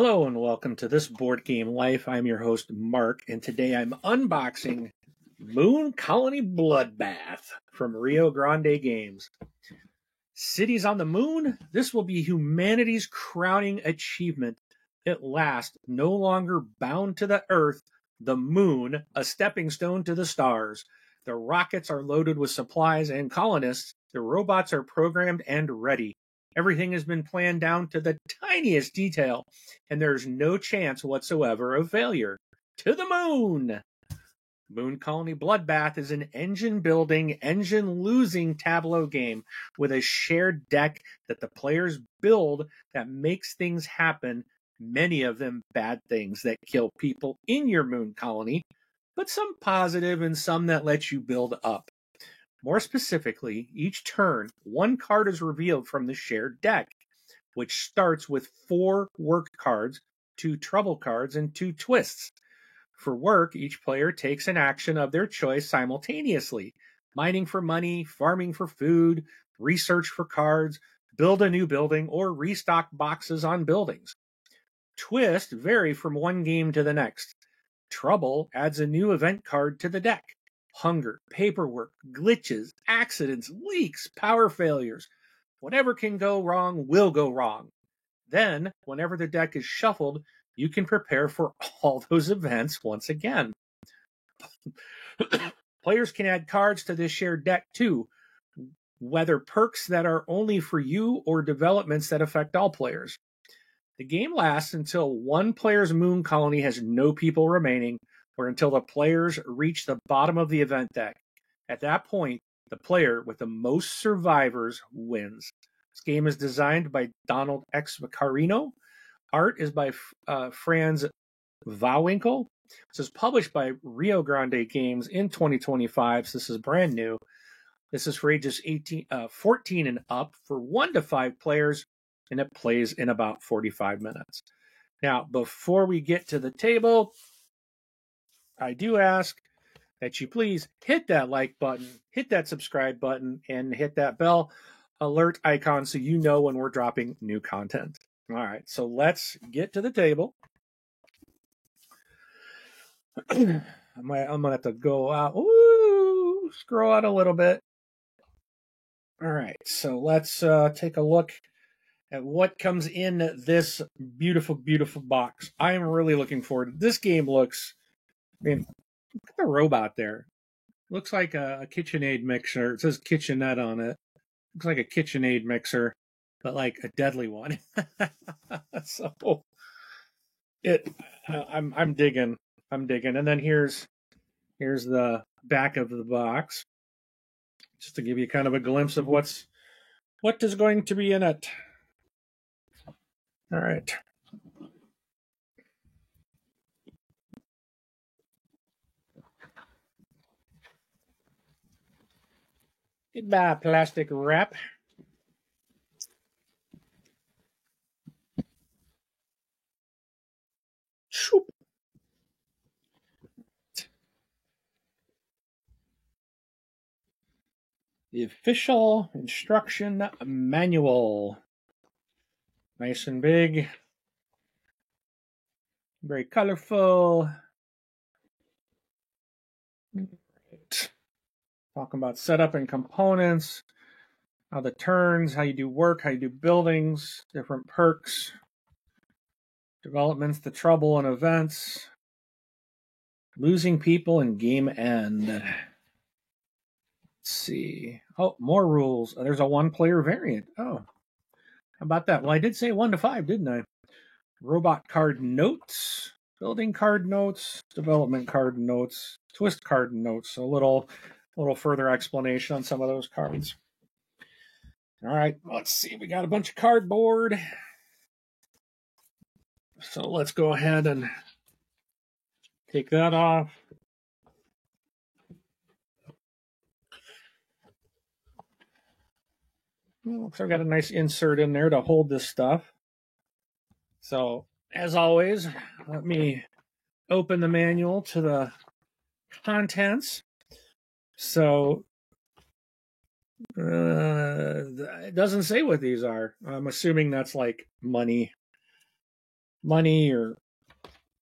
Hello and welcome to This Board Game Life. I'm your host, Mark, and today I'm unboxing Moon Colony Bloodbath from Rio Grande Games. Cities on the Moon? This will be humanity's crowning achievement. At last, no longer bound to the Earth, the Moon, a stepping stone to the stars. The rockets are loaded with supplies and colonists. The robots are programmed and ready. Everything has been planned down to the tiniest detail, and there's no chance whatsoever of failure. To the moon! Moon Colony Bloodbath is an engine-building, engine-losing tableau game with a shared deck that the players build that makes things happen, many of them bad things that kill people in your moon colony, but some positive and some that let you build up. More specifically, each turn, one card is revealed from the shared deck, which starts with 4 work cards, 2 trouble cards, and 2 twists. For work, each player takes an action of their choice simultaneously: mining for money, farming for food, research for cards, build a new building, or restock boxes on buildings. Twists vary from one game to the next. Trouble adds a new event card to the deck. Hunger, paperwork, glitches, accidents, leaks, power failures. Whatever can go wrong will go wrong. Then, whenever the deck is shuffled, you can prepare for all those events once again. Players can add cards to this shared deck too, whether perks that are only for you or developments that affect all players. The game lasts until one player's moon colony has no people remaining, or until the players reach the bottom of the event deck. At that point, the player with the most survivors wins. This game is designed by Donald X. Vaccarino. Art is by Franz Vauwinkel. This is published by Rio Grande Games in 2025, so this is brand new. This is for ages 14 and up for 1 to 5 players, and it plays in about 45 minutes. Now, before we get to the table, I do ask that you please hit that like button, hit that subscribe button, and hit that bell alert icon so you know when we're dropping new content. All right, so let's get to the table. I'm going to have to go out. Ooh, scroll out a little bit. All right, so let's take a look at what comes in this beautiful, beautiful box. I am really looking forward to this. Game looks, look at the robot there. Looks like a KitchenAid mixer. It says kitchenette on it. Looks like a KitchenAid mixer, but like a deadly one. So I'm digging. I'm digging. And then here's the back of the box, just to give you kind of a glimpse of what is going to be in it. All right. Goodbye, plastic wrap. Shoop. The official instruction manual. Nice and big. Very colorful. Right. Talking about setup and components, how the turns, how you do work, how you do buildings, different perks, developments, the trouble and events, losing people, and game end. Let's see. Oh, more rules. There's a 1-player variant. Oh, how about that? Well, I did say 1 to 5, didn't I? Robot card notes, building card notes, development card notes, twist card notes. A little further explanation on some of those cards. All right, let's see. We got a bunch of cardboard. So let's go ahead and take that off. Looks like I've got a nice insert in there to hold this stuff. So, as always, let me open the manual to the contents. So, it doesn't say what these are. I'm assuming that's like money. money or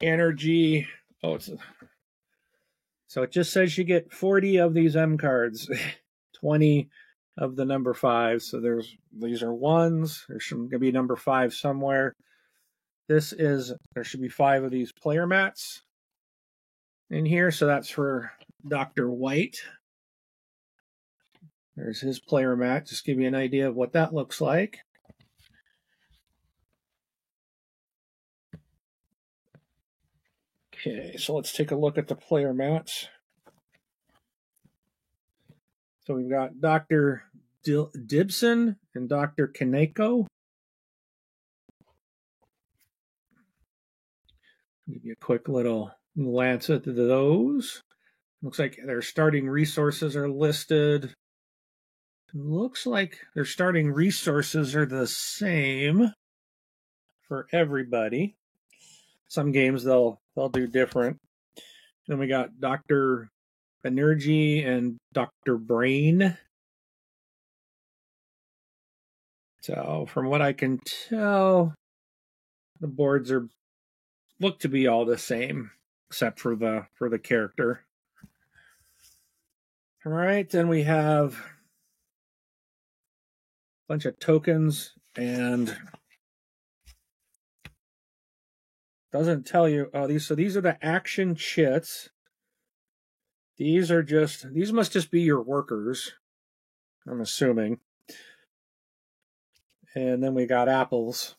energy. Oh, so it just says you get 40 of these M cards, 20 of the number 5. So these are ones. There's going to be number 5 somewhere. There should be 5 of these player mats in here. So that's for Dr. White. There's his player mat. Just give you an idea of what that looks like. Okay, so let's take a look at the player mats. So we've got Dr. Dibson and Dr. Kaneko. Give you a quick little glance at those. Looks like their starting resources are listed. Looks like their starting resources are the same for everybody. Some games they'll do different. Then we got Dr. Energy and Dr. Brain. So from what I can tell, the boards look to be all the same, except for the character. All right, then we have a bunch of tokens, and doesn't tell you. Oh, these are the action chits. These must just be your workers, I'm assuming. And then we got apples.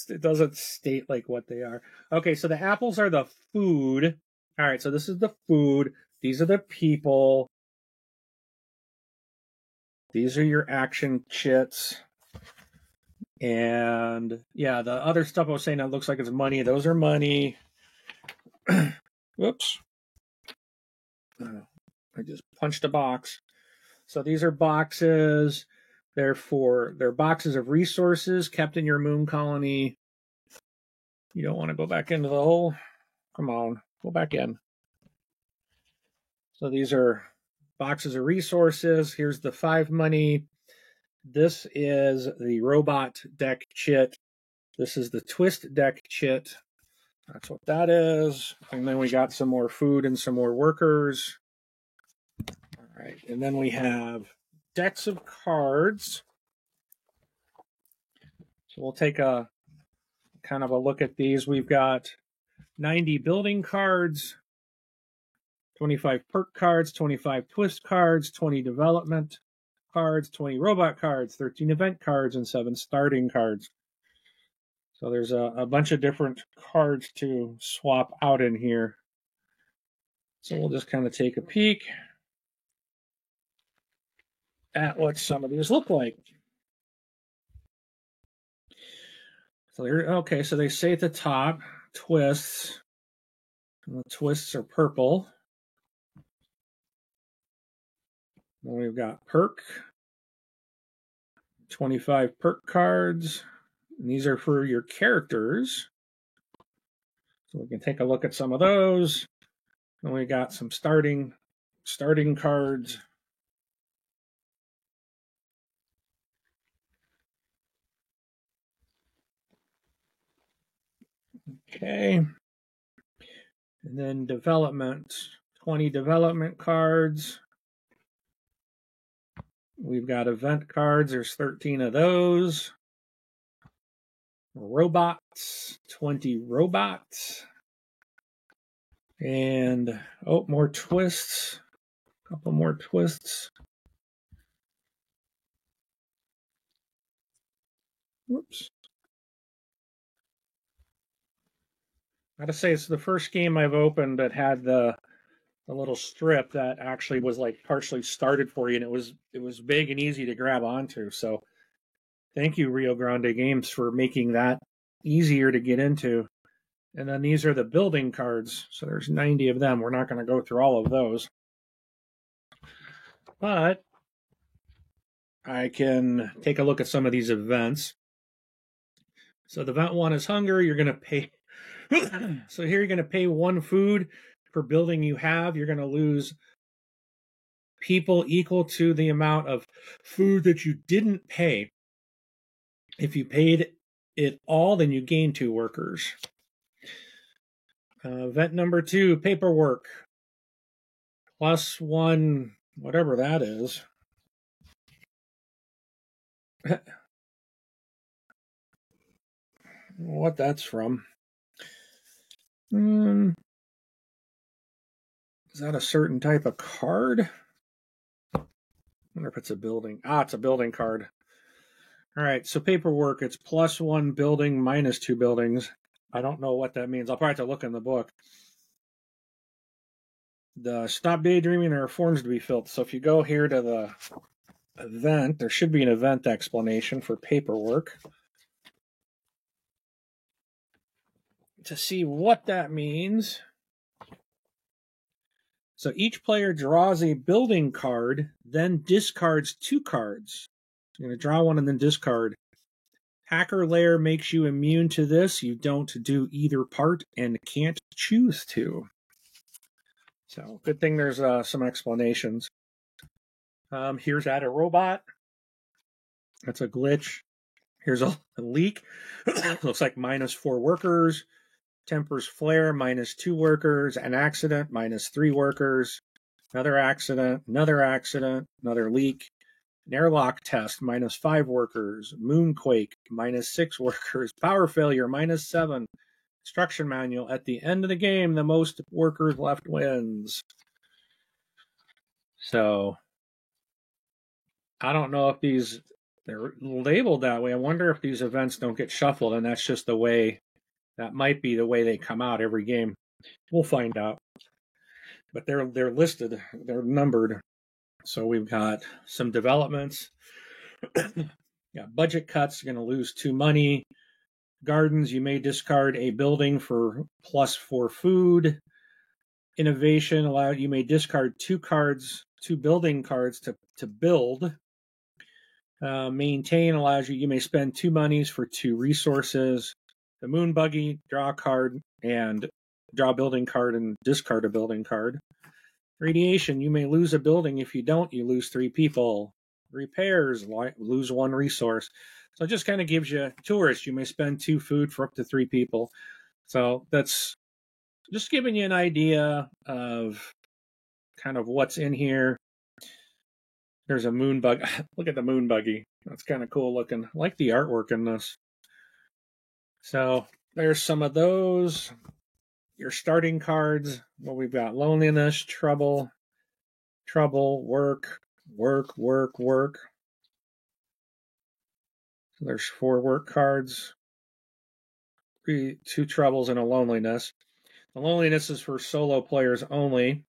It doesn't state like what they are. Okay, so the apples are the food. All right, so this is the food. These are the people. These are your action chits. And yeah, the other stuff I was saying that looks like it's money. Those are money. Whoops. I just punched a box. So these are boxes. They're boxes of resources kept in your moon colony. You don't want to go back into the hole. Come on, go back in. So these are boxes of resources. Here's the 5 money. This is the robot deck chit. This is the twist deck chit. That's what that is. And then we got some more food and some more workers. All right, and then we have decks of cards. So we'll take a kind of a look at these. We've got 90 building cards, 25 perk cards, 25 twist cards, 20 development cards, 20 robot cards, 13 event cards, and 7 starting cards. So there's a bunch of different cards to swap out in here. So we'll just kind of take a peek at what some of these look like. So okay, so they say at the top, twists. And the twists are purple. Then we've got perk. 25 perk cards. And these are for your characters. So we can take a look at some of those. And we got some starting cards. Okay. And then development, 20 development cards. We've got event cards. There's 13 of those. Robots, 20 robots. And, more twists. A couple more twists. Whoops. I gotta say, it's the first game I've opened that had the little strip that actually was like partially started for you, and it was big and easy to grab onto. So thank you, Rio Grande Games, for making that easier to get into. And then these are the building cards. So there's 90 of them. We're not going to go through all of those. But I can take a look at some of these events. So the event 1 is hunger. You're going to pay. So here you're going to pay 1 food per building you have. You're going to lose people equal to the amount of food that you didn't pay. If you paid it all, then you gain 2 workers. Event number 2, paperwork. +1, whatever that is. What that's from. Is that a certain type of card? I wonder if it's a building. It's a building card. All right, so paperwork, it's +1 building, -2 buildings. I don't know what that means. I'll probably have to look in the book. The stop daydreaming, there are forms to be filled. So if you go here to the event, there should be an event explanation for paperwork. To see what that means. So each player draws a building card, then discards 2 cards. You're going to draw one and then discard. Hacker Lair makes you immune to this. You don't do either part and can't choose to. So good thing there's some explanations. Here's Add a Robot. That's a glitch. Here's a leak. Looks like -4 workers. Temper's Flare, -2 workers. An accident, -3 workers. Another accident, another leak. An airlock test, -5 workers. Moonquake, -6 workers. Power failure, -7. Instruction manual. At the end of the game, the most workers left wins. So, I don't know if they're labeled that way. I wonder if these events don't get shuffled, and that's just the way, that might be the way they come out every game. We'll find out. But they're listed, they're numbered. So we've got some developments. Budget cuts, you're going to lose 2 money. Gardens, you may discard a building for +4 food. Innovation, you may discard 2 building cards to build. Maintain allows you may spend 2 monies for 2 resources. The Moon Buggy, draw a card and draw a building card and discard a building card. Radiation, you may lose a building. If you don't, you lose 3 people. Repairs, lose 1 resource. So it just kind of gives you tourists. You may spend 2 food for up to 3 people. So that's just giving you an idea of kind of what's in here. There's a moon bug. Look at the moon buggy. That's kind of cool looking. I like the artwork in this. So there's some of those. Your starting cards. Well, we've got loneliness, trouble, work. So there's 4 work cards, 2 troubles, and a loneliness. The loneliness is for solo players only. It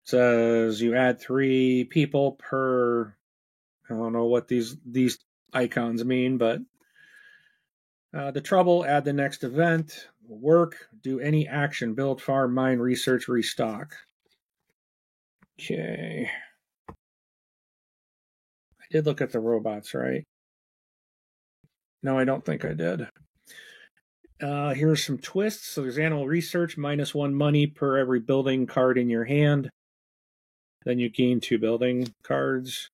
says you add 3 people per. I don't know what these icons mean, but the trouble, add the next event. Work, do any action, build, farm, mine, research, restock. Okay. I did look at the robots, right? No, I don't think I did. Here's some twists. So there's animal research, -1 money per every building card in your hand. Then you gain 2 building cards.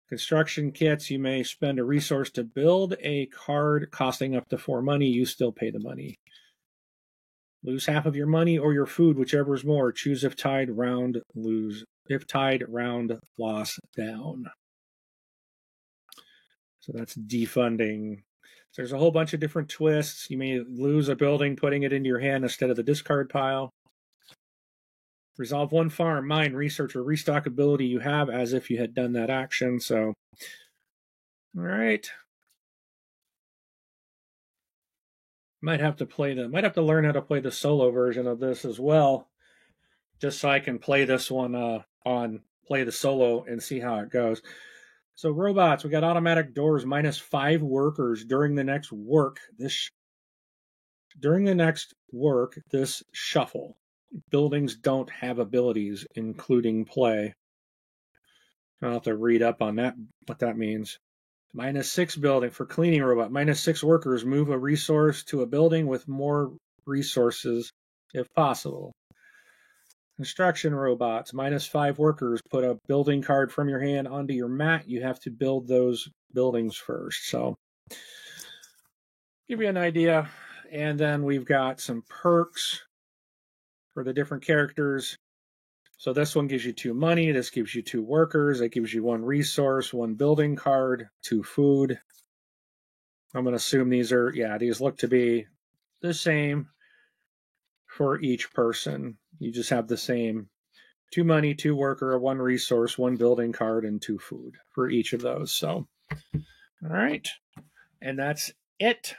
Construction kits, you may spend a resource to build a card costing up to 4 money. You still pay the money. Lose half of your money or your food, whichever is more. Choose if tied, round, lose. If tied, round, loss, down. So that's defunding. So there's a whole bunch of different twists. You may lose a building putting it into your hand instead of the discard pile. Resolve 1 farm, mine, research, or restock ability you have as if you had done that action. So, all right. Might have to learn how to play the solo version of this as well, just so I can play this one play the solo and see how it goes. So robots, we got automatic doors, -5 workers during the next work. This shuffle. Buildings don't have abilities, including play. I'll have to read up on that, what that means. -6 building for cleaning robot. -6 workers move a resource to a building with more resources if possible. Construction robots. -5 workers put a building card from your hand onto your mat. You have to build those buildings first. So give you an idea. And then we've got some perks for the different characters. So this one gives you 2 money. This gives you 2 workers. It gives you 1 resource, 1 building card, 2 food. I'm going to assume these look to be the same for each person. You just have the same 2 money, 2 worker, 1 resource, 1 building card, and 2 food for each of those. So, all right. And that's it.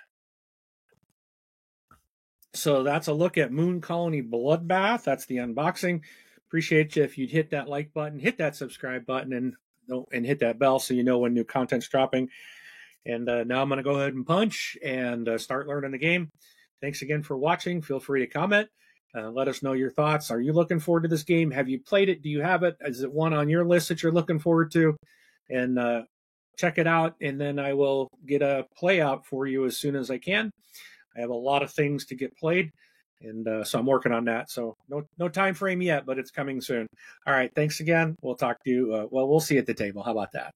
So that's a look at Moon Colony Bloodbath. That's the unboxing. Appreciate you if you'd hit that like button, hit that subscribe button, and hit that bell so you know when new content's dropping. And now I'm going to go ahead and punch and start learning the game. Thanks again for watching. Feel free to comment. Let us know your thoughts. Are you looking forward to this game? Have you played it? Do you have it? Is it one on your list that you're looking forward to? And check it out, and then I will get a play out for you as soon as I can. I have a lot of things to get played, and so I'm working on that. So no time frame yet, but it's coming soon. All right, thanks again. We'll talk to you. We'll see you at the table. How about that?